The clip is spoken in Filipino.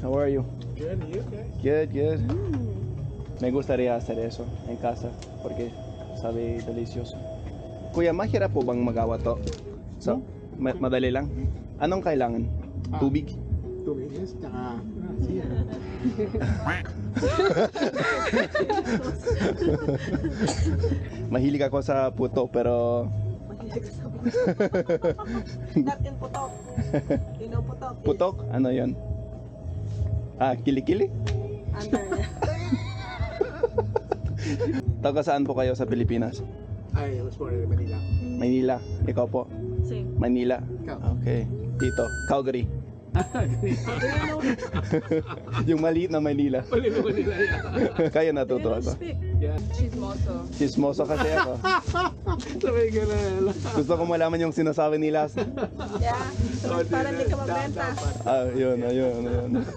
How are you? Good, you okay? Good, good. Me gustaría hacer eso en casa porque sabe delicioso. Kuya, mahirap po bang magawa to? So, madali lang. Anong kailangan? Tubig? Tubig, yes, tsaka siya. Mahilig ako sa puto pero Not in putok. You know putok is putok? Ano yon? Kilikili? under niya. Taga saan po kayo sa Pilipinas? I was born in Manila. Manila. Ikaw po? Same. Manila. Ikaw? Okay. Dito, Calgary. Do you know? Yung maliit na Manila. Manila, Manila, yeah. Kaya Do you natuto know ako. speak? Yeah. Chismoso. Chismoso kasi ako. Sabay ka na. Gusto ko malaman yung sinasabi nila. Yeah. So, para hindi ka magbenta. Yun.